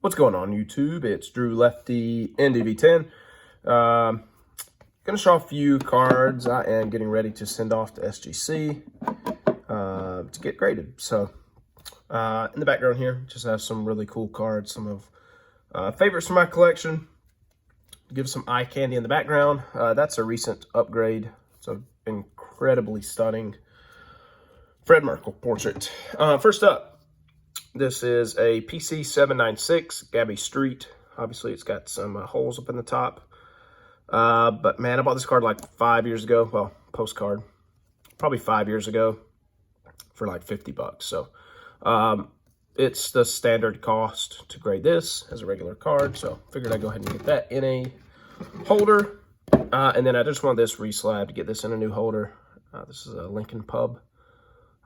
What's going on, YouTube? It's Drew Lefty NDV10. Gonna show a few cards I am getting ready to send off to SGC to get graded. So in the background here, just have some really cool cards, some of favorites from my collection. Give some eye candy in the background. That's a recent upgrade. It's an incredibly stunning Fred Merkle portrait. First up, this is a PC 796 Gabby Street. Obviously, it's got some holes up in the top. But man, I bought this card like 5 years ago. Well, postcard, probably 5 years ago for like 50 bucks. So it's the standard cost to grade this as a regular card. So figured I'd go ahead and get that in a holder. And then I just want this reslab to get this in a new holder. This is a Lincoln Pub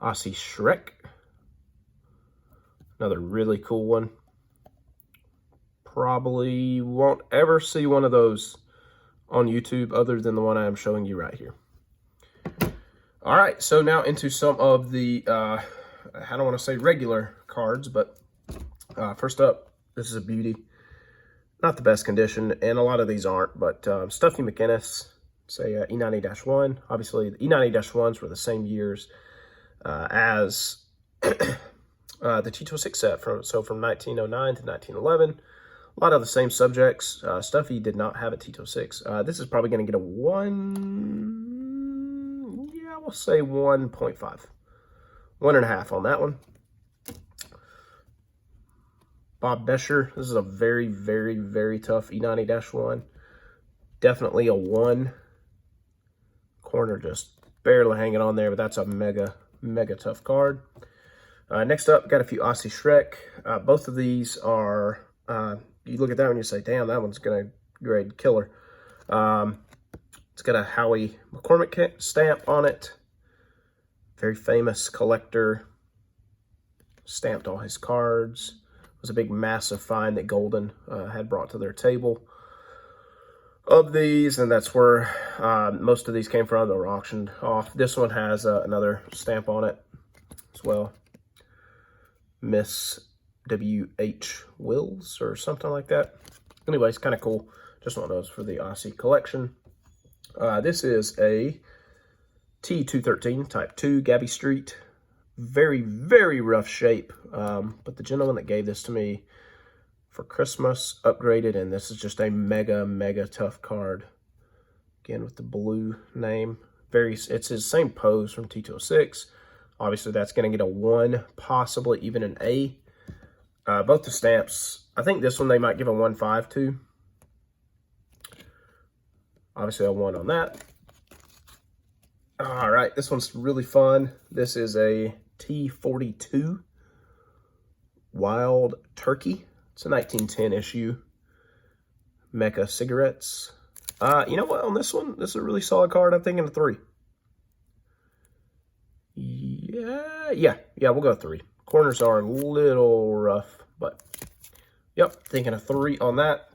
Aussie Shrek. Another really cool one. Probably won't ever see one of those on YouTube other than the one I am showing you right here. All right, so now into some of the, I don't want to say regular cards, but first up, this is a beauty. Not the best condition, and a lot of these aren't, but Stuffy McInnes, say E90-1. Obviously, the E90-1s were the same years as the T206 set, from 1909 to 1911. A lot of the same subjects. Stuffy did not have a T206. This is probably going to get a 1, yeah, we'll say 1.5. 1.5 on that one. Bob Bescher, this is a very, very, very tough E90-1. Definitely a 1. Corner just barely hanging on there, but that's a mega, mega tough card. Next up, got a few Aussie Shrek. Both of these are, you look at that one and you say, damn, that one's going to grade killer. It's got a Howie McCormick stamp on it. Very famous collector. Stamped all his cards. It was a big, massive find that Golden had brought to their table of these, and that's where most of these came from. They were auctioned off. This one has another stamp on it as well. Miss W.H. Wills or something like that. Anyways, kind of cool. Just one of those for the Aussie collection. This is a T213 Type 2 Gabby Street. Very, very rough shape. But the gentleman that gave this to me for Christmas upgraded, and this is just a mega, mega tough card. Again, with the blue name. It's his same pose from T206. Obviously, that's going to get a 1, possibly even an A. Both the stamps, I think this one they might give a 1.5 to. Obviously, a 1 on that. All right, this one's really fun. This is a T42 Wild Turkey. It's a 1910 issue. Mecca Cigarettes. You know what, on this one, this is a really solid card. I'm thinking a 3. Yeah, we'll go 3. Corners are a little rough, but yep, thinking a 3 on that.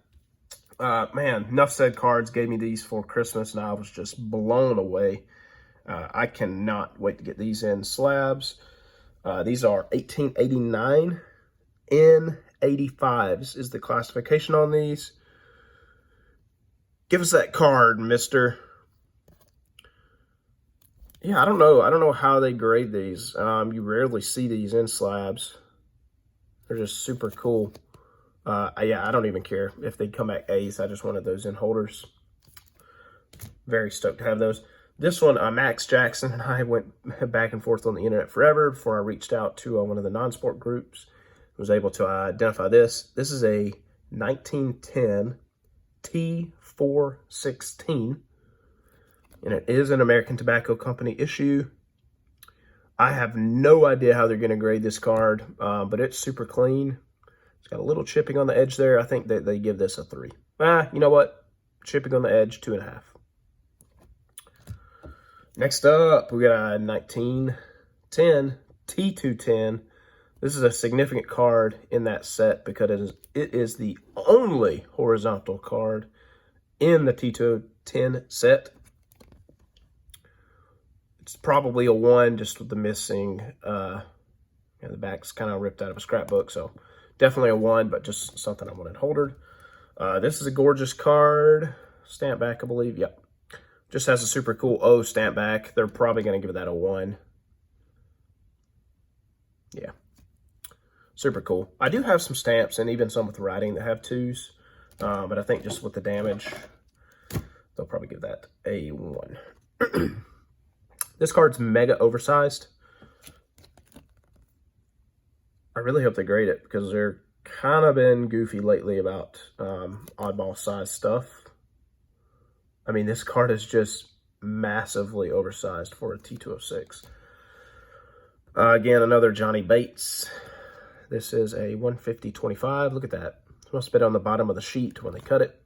Man, Enough Said Cards gave me these for Christmas, and I was just blown away. I cannot wait to get these in slabs. These are 1889 N85s is the classification on these. Give us that card, mister. Yeah, I don't know how they grade these. You rarely see these in slabs. They're just super cool. Yeah, I don't even care if they come back A's. I just wanted those in holders. Very stoked to have those. This one, Max Jackson and I went back and forth on the internet forever before I reached out to one of the non-sport groups. I was able to identify this. This is a 1910 T416. And it is an American Tobacco Company issue. I have no idea how they're going to grade this card, but it's super clean. It's got a little chipping on the edge there. I think that they give this a 3. You know what? Chipping on the edge, 2.5. Next up, we got a 1910 T210. This is a significant card in that set because it is the only horizontal card in the T210 set. It's probably a 1 just with the missing, the back's kind of ripped out of a scrapbook, so Definitely a 1, but just something I wanted holdered. This is a gorgeous card. Stamp back, I believe. Yep. Just has a super cool O stamp back. They're probably going to give that a 1. Yeah. Super cool. I do have some stamps and even some with writing that have 2s. But I think just with the damage, they'll probably give that a 1. This card's mega oversized. I really hope they grade it because they're kind of been goofy lately about oddball size stuff. I mean, this card is just massively oversized for a T206. Again, another Johnny Bates. This is a 150/25. Look at that. It must have been on the bottom of the sheet when they cut it.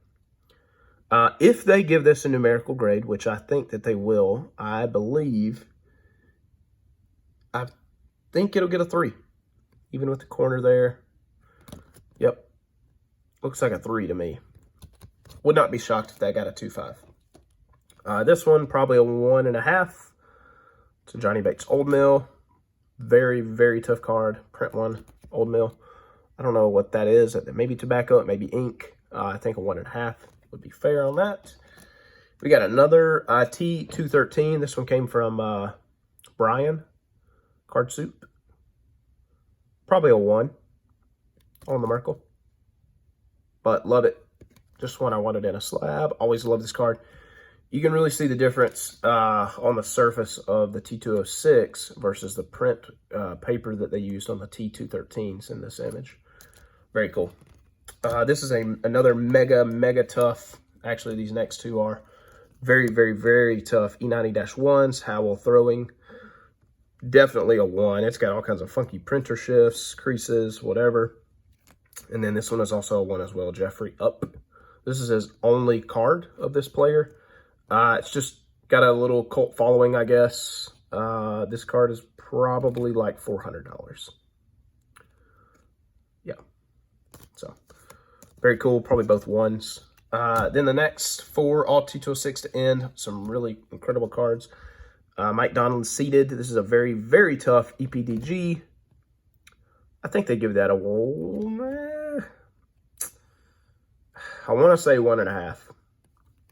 If they give this a numerical grade, which I think that they will, I think it'll get a 3. Even with the corner there. Yep. Looks like a 3 to me. Would not be shocked if that got a 2.5. This one, probably a 1.5. It's a Johnny Bates Old Mill. Very, very tough card. Print one, Old Mill. I don't know what that is. Maybe tobacco, maybe ink. I think a 1.5 would be fair on that. We got another T213. This one came from Brian. Card Soup. Probably a 1 on the Merkle. But love it. Just one I wanted in a slab. Always love this card. You can really see the difference on the surface of the T206 versus the print paper that they used on the T213s in this image. Very cool. This is another mega tough. Actually, these next two are very tough E90-1s. Howell throwing. Definitely a 1. It's got all kinds of funky printer shifts, creases, whatever. And then this one is also a 1 as well. Jeffrey Up. This is his only card of this player. It's just got a little cult following, I guess. This card is probably like $400. Yeah. So, very cool. Probably both 1s. Then the next 4, all T206 to end. Some really incredible cards. Mike Donald seated. This is a very tough EPDG. I think they give that a 1. I want to say 1.5.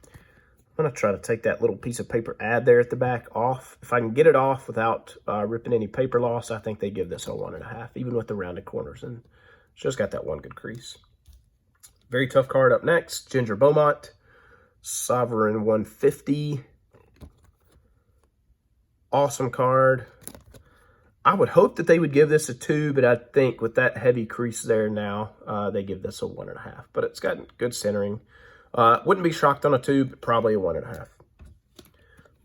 I'm going to try to take that little piece of paper ad there at the back off. If I can get it off without ripping any paper loss, I think they give this a 1.5, even with the rounded corners. And it's just got that one good crease. Very tough card up next. Ginger Beaumont. Sovereign 150. Awesome card. I would hope that they would give this a 2, but I think with that heavy crease there now, they give this a 1.5. But it's got good centering. Wouldn't be shocked on a 2, but probably a 1.5.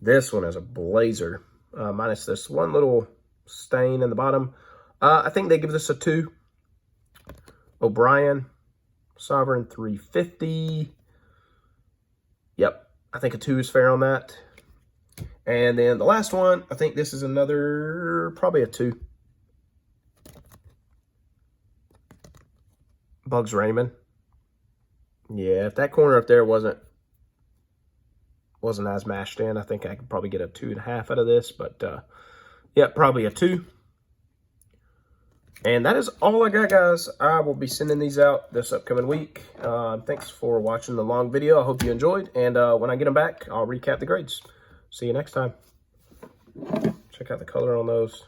This one is a blazer, minus this one little stain in the bottom. I think they give this a 2. O'Brien, Sovereign 350. Yep, I think a 2 is fair on that. And then the last one, I think this is another, probably a 2. Bugs Raymond. Yeah, if that corner up there wasn't as mashed in, I think I could probably get a 2.5 out of this. But, yeah, probably a 2. And that is all I got, guys. I will be sending these out this upcoming week. Thanks for watching the long video. I hope you enjoyed. And when I get them back, I'll recap the grades. See you next time. Check out the color on those.